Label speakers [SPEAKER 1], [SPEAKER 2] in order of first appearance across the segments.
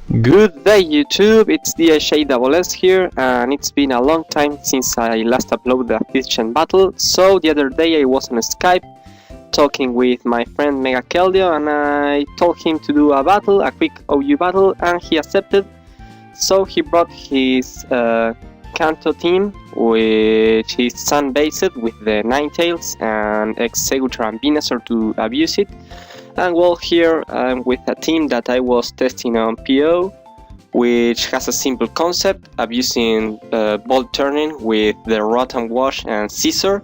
[SPEAKER 1] Good day YouTube, it's Dhgss here, and it's been a long time since I last uploaded a Christian battle. So the other day I was on Skype talking with my friend MegaKeldeo, and I told him to do a battle, a quick OU battle, and he accepted. So he brought his Kanto team, which is sun-based with the Ninetales and Executor and Venusaur to abuse it. And well, here I'm with a team that I was testing on PO, which has a simple concept, abusing ball turning with the Rot and Wash and Scissor.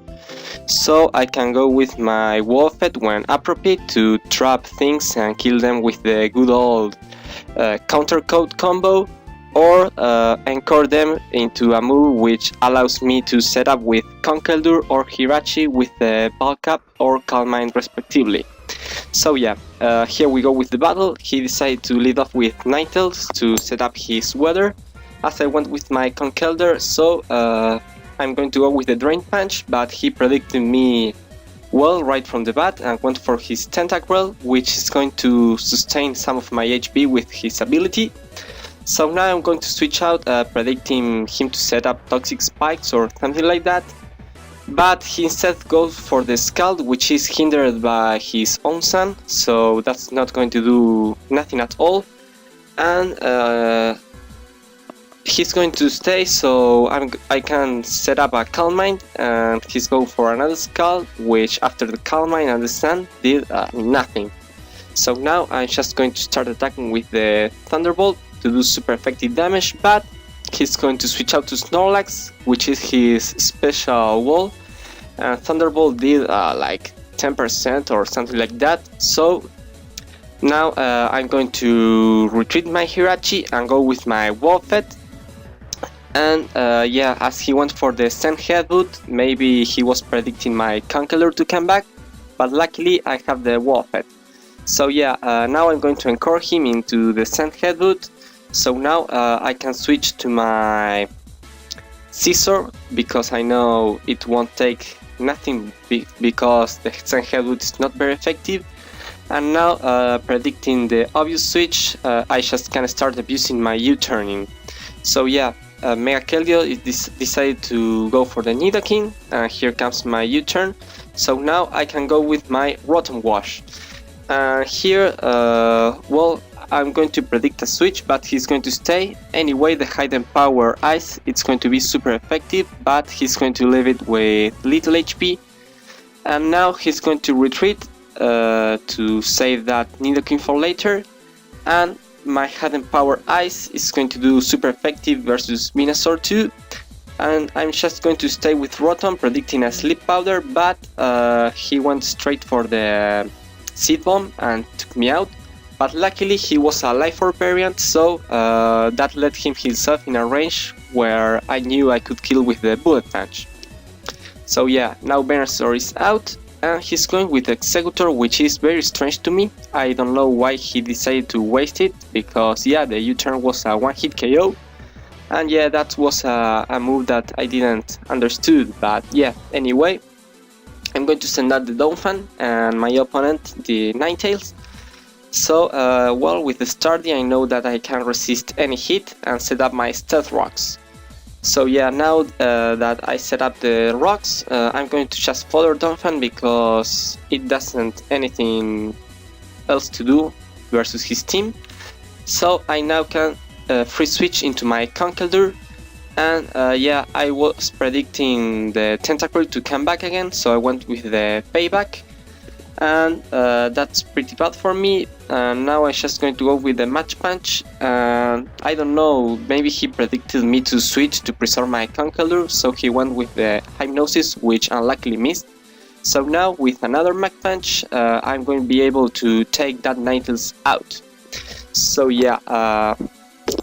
[SPEAKER 1] So I can go with my Wolfet when appropriate to trap things and kill them with the good old counter code combo, or anchor them into a move which allows me to set up with Conkeldurr or Hirachi with the bulk up or Calm Mind respectively. So yeah, here we go with the battle. He decided to lead off with Ninetales to set up his weather, as I went with my Conkeldurr, so I'm going to go with the Drain Punch, but he predicted me well right from the bat and went for his Tentacruel, which is going to sustain some of my HP with his ability. So now I'm going to switch out, predicting him to set up Toxic Spikes or something like that. But he instead goes for the Scald, which is hindered by his own sun, so that's not going to do nothing at all. And he's going to stay, so I can set up a Calm Mind, and he's going for another Scald, which after the Calm Mind and the sun did nothing. So now I'm just going to start attacking with the Thunderbolt to do super effective damage, but he's going to switch out to Snorlax, which is his special wall, and Thunderbolt did like 10% or something like that. So now I'm going to retreat my Hirachi and go with my Wolfet. And yeah, as he went for the Sand Headbutt, maybe he was predicting my Conkeldurr to come back, but luckily I have the Wolfet. So yeah, now I'm going to anchor him into the Sand Headbutt. So now I can switch to my Scissor, because I know it won't take nothing because the Sand Headbutt is not very effective. And now predicting the obvious switch, I just can start abusing my U-turning. So yeah, MegaKeldeo decided to go for the Nidoking, and here comes my U-turn. So now I can go with my Rotten Wash. Here, well, I'm going to predict a switch, but he's going to stay. Anyway, the Hidden Power Ice, it's going to be super effective, but he's going to leave it with little HP. And now he's going to retreat to save that Nidoking for later. And my Hidden Power Ice is going to do super effective versus Venusaur 2. And I'm just going to stay with Rotom, predicting a Sleep Powder, but he went straight for the Seed Bomb and took me out. But luckily he was a Life Orb variant, so that led him himself in a range where I knew I could kill with the Bullet Punch. So yeah, now Venusaur is out, and he's going with Executor, which is very strange to me. I don't know why he decided to waste it, because yeah, the U-turn was a one-hit KO. And yeah, that was a move that I didn't understood, but yeah, anyway. I'm going to send out the Donphan and my opponent the Ninetales. So, well, with the Stardy I know that I can resist any hit and set up my Stealth Rocks. So yeah, now that I set up the rocks, I'm going to just follow Donphan because it doesn't anything else to do versus his team. So I now can free switch into my Conkeldurr. And yeah, I was predicting the Tentacruel to come back again, so I went with the Payback. And that's pretty bad for me. Now I'm just going to go with the Match Punch. I don't know, maybe he predicted me to switch to preserve my Conkeldurr, so he went with the Hypnosis, which unluckily missed. So now with another Match Punch, I'm going to be able to take that Ninetales out. So yeah,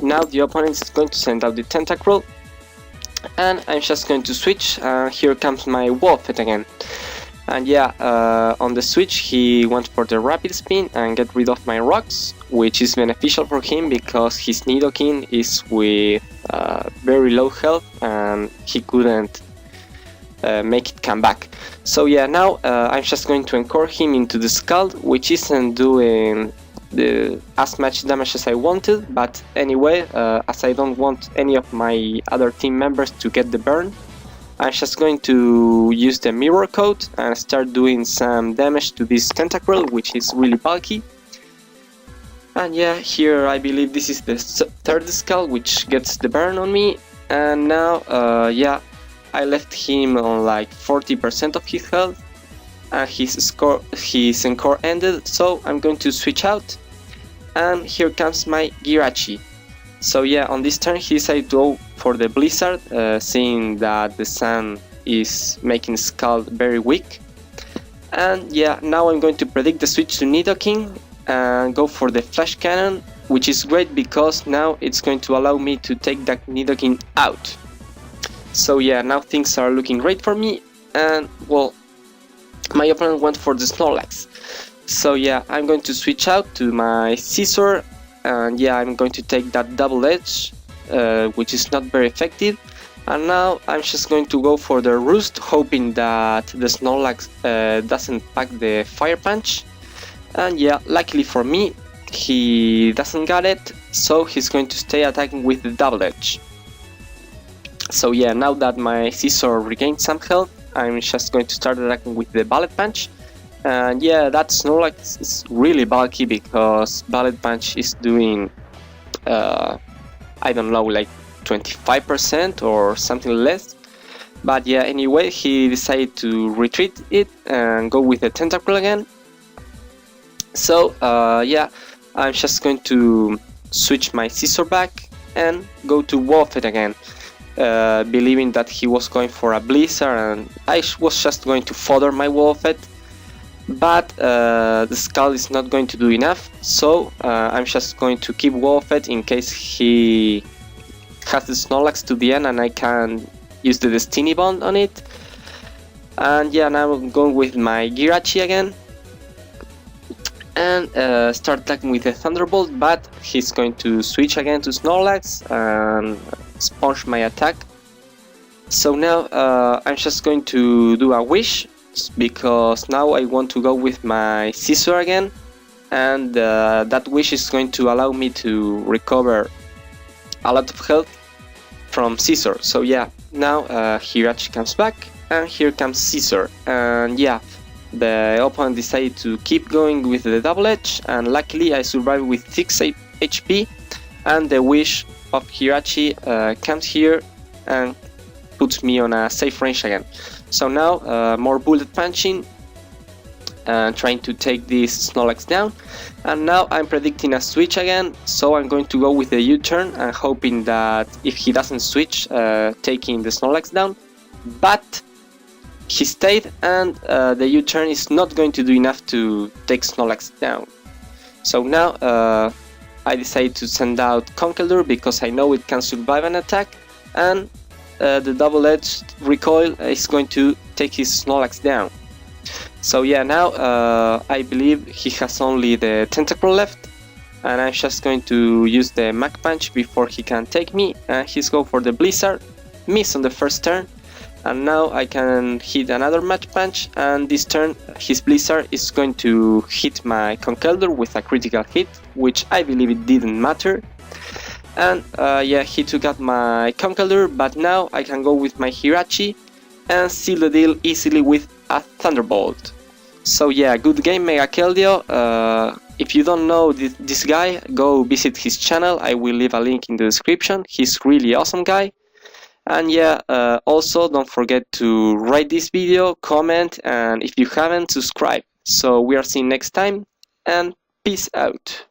[SPEAKER 1] now the opponent is going to send out the Tentacruel. And I'm just going to switch. Here comes my Wolfet again. And yeah, on the switch he went for the Rapid Spin and get rid of my rocks, which is beneficial for him because his Nidoking is with very low health and he couldn't make it come back. So yeah, now I'm just going to anchor him into the Scald, which isn't doing as much damage as I wanted, but anyway, as I don't want any of my other team members to get the burn, I'm just going to use the mirror code and start doing some damage to this tentacle, which is really bulky. And yeah, here I believe this is the third skull which gets the burn on me. And now, yeah, I left him on like 40% of his health, and his encore ended, so I'm going to switch out. And here comes my Girachi. So yeah, on this turn he decided to go for the Blizzard, seeing that the sun is making Skull very weak. And yeah, now I'm going to predict the switch to Nidoking and go for the Flash Cannon, which is great because now it's going to allow me to take that Nidoking out. So yeah, now things are looking great for me, and well, my opponent went for the Snorlax. So yeah, I'm going to switch out to my Scizor, and yeah, I'm going to take that Double Edge, which is not very effective. And now I'm just going to go for the Roost, hoping that the Snorlax doesn't pack the Fire Punch. And yeah, luckily for me, he doesn't got it, so he's going to stay attacking with the Double Edge. So yeah, now that my Scizor regained some health, I'm just going to start attacking with the Bullet Punch. And yeah, that Snorlax is really bulky because Bullet Punch is doing, I don't know, like 25% or something less. But yeah, anyway, he decided to retreat it and go with the Tentacle again. So yeah, I'm just going to switch my Scizor back and go to Wolfet again, believing that he was going for a Blizzard, and I was just going to fodder my Wolfet. But the Skull is not going to do enough, so I'm just going to keep Wolfet in case he has the Snorlax to the end and I can use the Destiny Bond on it. And yeah, now I'm going with my Girachi again and start attacking with the Thunderbolt, but he's going to switch again to Snorlax and sponge my attack. So now I'm just going to do a wish, because now I want to go with my Scizor again, and that wish is going to allow me to recover a lot of health from Scizor. So yeah, now Hirachi comes back, and here comes Scizor, and yeah, the opponent decided to keep going with the Double Edge, and luckily I survived with 6 HP, and the wish of Hirachi comes here and puts me on a safe range again. So now more bullet punching and trying to take this Snorlax down, and now I'm predicting a switch again, so I'm going to go with the U-turn and hoping that if he doesn't switch, taking the Snorlax down. But he stayed, and the U-turn is not going to do enough to take Snorlax down. So now I decided to send out Conkeldurr because I know it can survive an attack, and the double-edged recoil is going to take his Snorlax down. So yeah, now I believe he has only the Tentacle left, and I'm just going to use the Mach Punch before he can take me, and he's go for the Blizzard, miss on the first turn, and now I can hit another Mach Punch, and this turn his Blizzard is going to hit my Conkeldurr with a critical hit, which I believe it didn't matter. And yeah, he took out my Conkeldurr, but now I can go with my Hirachi and seal the deal easily with a Thunderbolt. So yeah, good game MegaKeldeo. If you don't know this guy, go visit his channel, I will leave a link in the description. He's really awesome guy. And yeah, also don't forget to rate this video, comment, and if you haven't, subscribe. So we are seeing next time, and peace out.